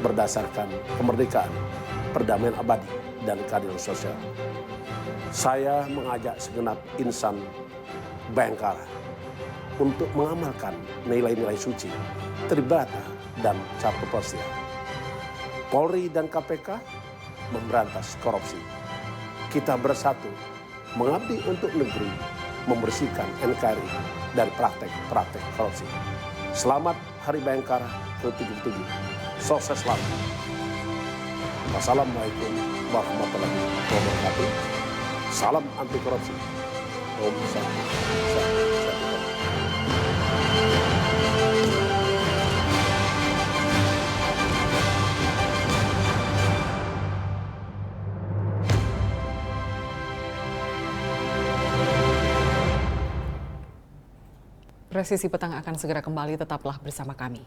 berdasarkan kemerdekaan, perdamaian abadi, dan keadilan sosial. Saya mengajak segenap insan Bayangkara untuk mengamalkan nilai-nilai suci, Tribrata, dan Cartoprastia. Polri dan KPK memberantas korupsi. Kita bersatu mengabdi untuk negeri, membersihkan NKRI dari praktek-praktek korupsi. Selamat Hari Bayangkara ke-77. Sukses selalu. Wassalamualaikum warahmatullahi wabarakatuh. Salam anti korupsi. Om Santi. Presisi Petang akan segera kembali, tetaplah bersama kami.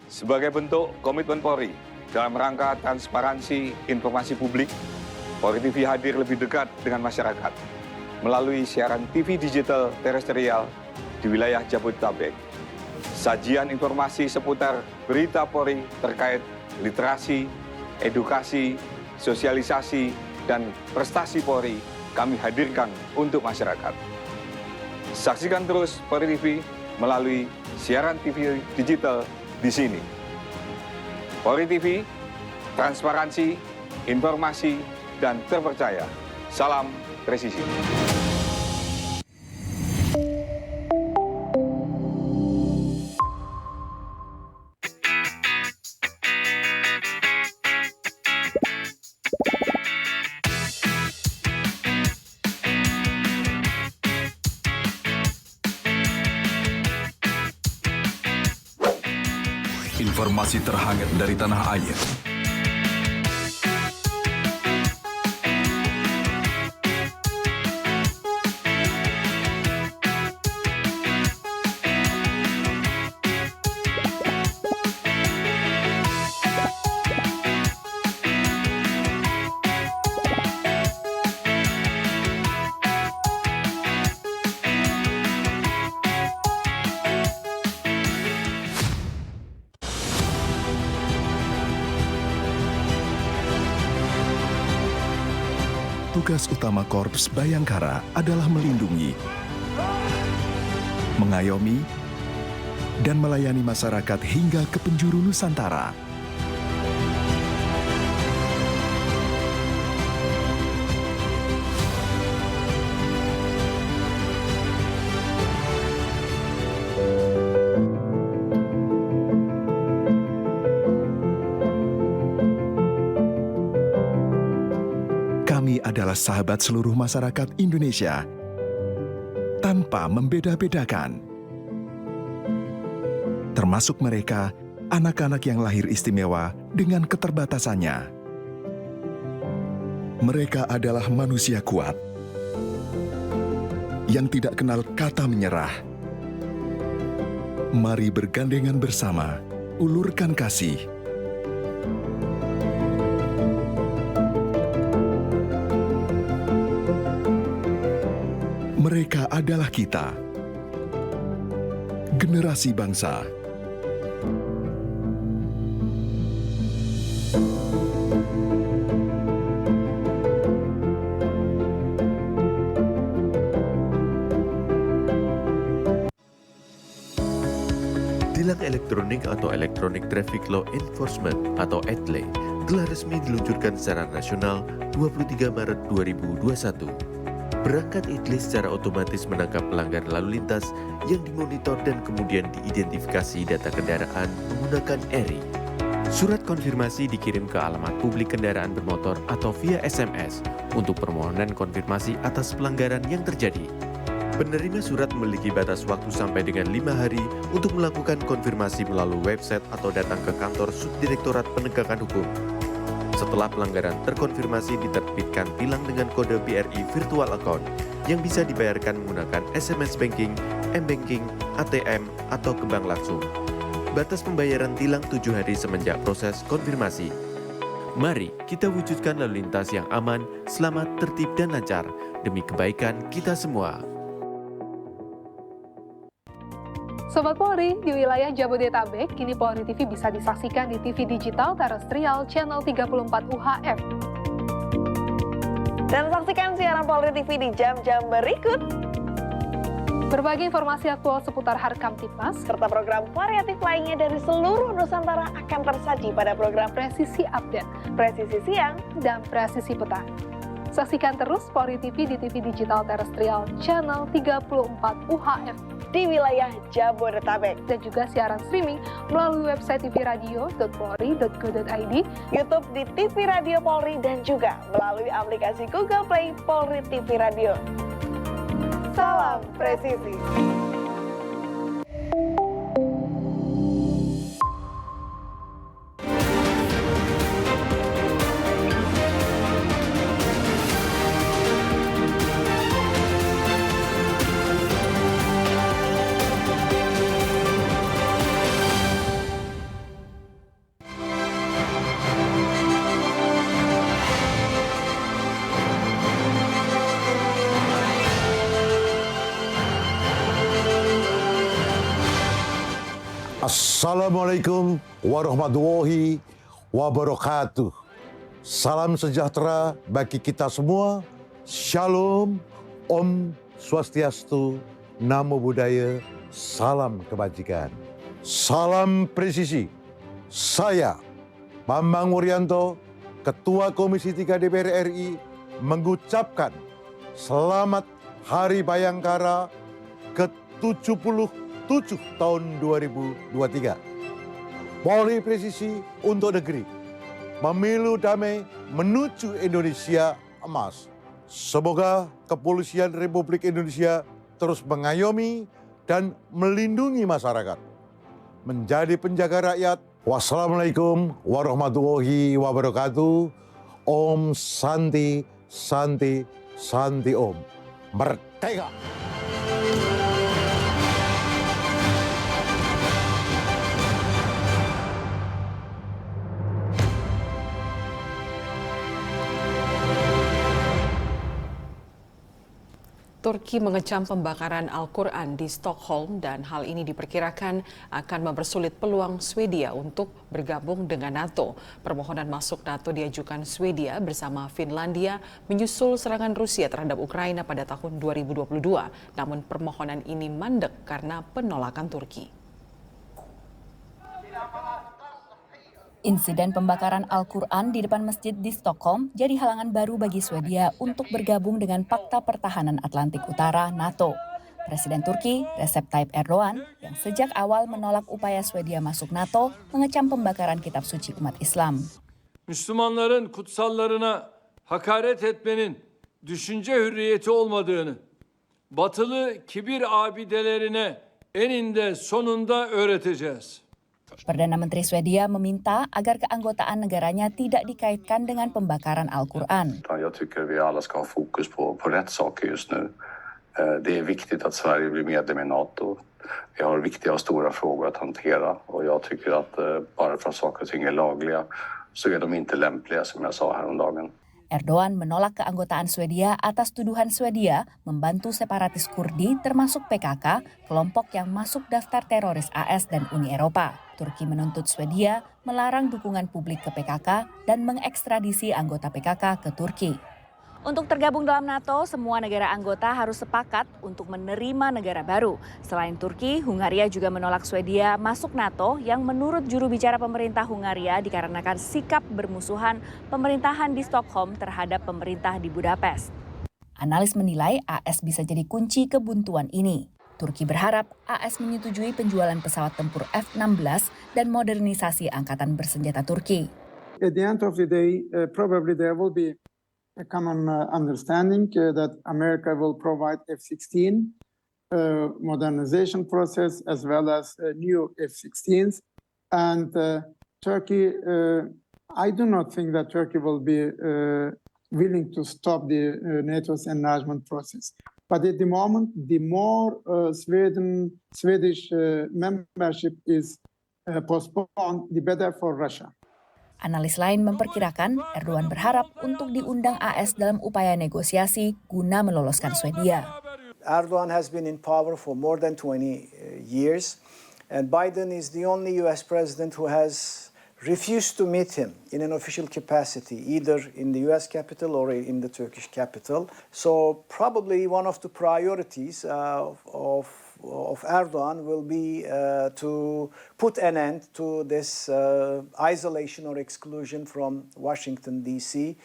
Sebagai bentuk komitmen Polri dalam rangka transparansi informasi publik, Polri TV hadir lebih dekat dengan masyarakat melalui siaran TV digital terestrial di wilayah Jabodetabek. Sajian informasi seputar berita Polri terkait literasi, edukasi, sosialisasi, dan prestasi Polri kami hadirkan untuk masyarakat. Saksikan terus Polri TV melalui siaran TV digital di sini. Polri TV, transparansi, informasi, dan terpercaya. Salam presisi. Informasi terhangat dari tanah air. Tugas utama Korps Bayangkara adalah melindungi, mengayomi, dan melayani masyarakat hingga ke penjuru Nusantara. Kami adalah sahabat seluruh masyarakat Indonesia. tanpa membeda-bedakan. Termasuk mereka, anak-anak yang lahir istimewa dengan keterbatasannya. Mereka adalah manusia kuat yang tidak kenal kata menyerah. Mari bergandengan bersama, ulurkan kasih. Mereka adalah kita, generasi bangsa. Tilang elektronik atau Electronic Traffic Law Enforcement atau ETLE telah resmi diluncurkan secara nasional 23 Maret 2021. Perangkat ETLE secara otomatis menangkap pelanggar lalu lintas yang dimonitor dan kemudian diidentifikasi data kendaraan menggunakan ERI. Surat konfirmasi dikirim ke alamat publik kendaraan bermotor atau via SMS untuk permohonan konfirmasi atas pelanggaran yang terjadi. Penerima surat memiliki batas waktu sampai dengan 5 hari untuk melakukan konfirmasi melalui website atau datang ke kantor Subdirektorat Penegakan Hukum. Setelah pelanggaran terkonfirmasi, diterbitkan tilang dengan kode BRI Virtual Account yang bisa dibayarkan menggunakan SMS Banking, M-Banking, ATM, atau ke bank langsung. Batas pembayaran tilang 7 hari semenjak proses konfirmasi. Mari kita wujudkan lalu lintas yang aman, selamat, tertib, dan lancar demi kebaikan kita semua. Sobat Polri, di wilayah Jabodetabek, kini Polri TV bisa disaksikan di TV digital terestrial channel 34 UHF. Dan saksikan siaran Polri TV di jam-jam berikut. Berbagai informasi aktual seputar Harkamtipmas, serta program variatif lainnya dari seluruh Nusantara akan tersaji pada program Presisi Update, Presisi Siang, dan Presisi Petang. Saksikan terus Polri TV di TV digital terestrial channel 34 UHF di wilayah Jabodetabek, dan juga siaran streaming melalui website tvradio.polri.go.id, YouTube di TV Radio Polri, dan juga melalui aplikasi Google Play Polri TV Radio. Salam presisi. Assalamualaikum warahmatullahi wabarakatuh. Salam sejahtera bagi kita semua. Shalom, Om Swastiastu, Namo Buddhaya, salam kebajikan. Salam presisi. Saya, Bambang Wuryanto, Ketua Komisi 3 DPR RI, mengucapkan selamat Hari Bayangkara ke-77 tahun 2023. Polri presisi untuk negeri. Pemilu damai menuju Indonesia emas. Semoga Kepolisian Republik Indonesia terus mengayomi dan melindungi masyarakat. Menjadi penjaga rakyat. Wassalamualaikum warahmatullahi wabarakatuh. Om Santi, Santi, Santi Om. Merdeka! Turki mengecam pembakaran Al-Quran di Stockholm dan hal ini diperkirakan akan mempersulit peluang Swedia untuk bergabung dengan NATO. Permohonan masuk NATO diajukan Swedia bersama Finlandia menyusul serangan Rusia terhadap Ukraina pada tahun 2022. Namun permohonan ini mandek karena penolakan Turki. Insiden pembakaran Al-Quran di depan masjid di Stockholm jadi halangan baru bagi Swedia untuk bergabung dengan Pakta Pertahanan Atlantik Utara NATO. Presiden Turki, Recep Tayyip Erdogan, yang sejak awal menolak upaya Swedia masuk NATO, mengecam pembakaran kitab suci umat Islam. Müslümanların kutsallarına hakaret etmenin düşünce hürriyeti olmadığını batılı kibir abidelerine eninde sonunda öğreteceğiz. Perdana Menteri Swedia meminta agar keanggotaan negaranya tidak dikaitkan dengan pembakaran Al-Quran. Jag tycker vi alla ska ha fokus på rätt saker just nu. Det är viktigt att Sverige blir medlem i NATO. Vi har viktiga och stora frågor att hantera och jag tycker att bara för att saker och ting är lagliga så är de inte lämpliga som jag sa häromdagen. Erdogan menolak keanggotaan Swedia atas tuduhan Swedia membantu separatis Kurdi termasuk PKK, kelompok yang masuk daftar teroris AS dan Uni Eropa. Turki menuntut Swedia melarang dukungan publik ke PKK dan mengekstradisi anggota PKK ke Turki. Untuk tergabung dalam NATO, semua negara anggota harus sepakat untuk menerima negara baru. Selain Turki, Hungaria juga menolak Swedia masuk NATO yang menurut juru bicara pemerintah Hungaria dikarenakan sikap bermusuhan pemerintahan di Stockholm terhadap pemerintah di Budapest. Analis menilai AS bisa jadi kunci kebuntuan ini. Turki berharap AS menyetujui penjualan pesawat tempur F-16 dan modernisasi angkatan bersenjata Turki. At the end of the day, probably there will be a common understanding that America will provide F-16 modernization process as well as new F-16s. And Turkey, I do not think that Turkey will be willing to stop the NATO's enlargement process. But at the moment, the more Swedish membership is postponed, the better for Russia. Analis lain memperkirakan Erdogan berharap untuk diundang AS dalam upaya negosiasi guna meloloskan Swedia. Erdogan has been in power for more than 20 years, and Biden is the only US president who has refused to meet him in an official capacity, either in the US capital or in the Turkish capital. So probably one of the priorities of Erdogan will be to put an end to this isolation or exclusion from Washington DC.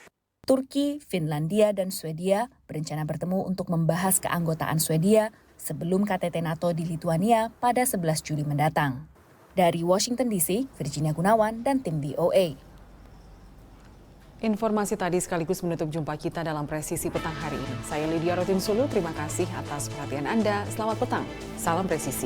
Turki, Finlandia, dan Swedia berencana bertemu untuk membahas keanggotaan Swedia sebelum KTT NATO di Lithuania pada 11 Juli mendatang. Dari Washington DC, Virginia Gunawan dan tim VOA. Informasi tadi sekaligus menutup jumpa kita dalam Presisi Petang hari ini. Saya Lydia Rotinsulu, terima kasih atas perhatian Anda. Selamat petang, salam presisi.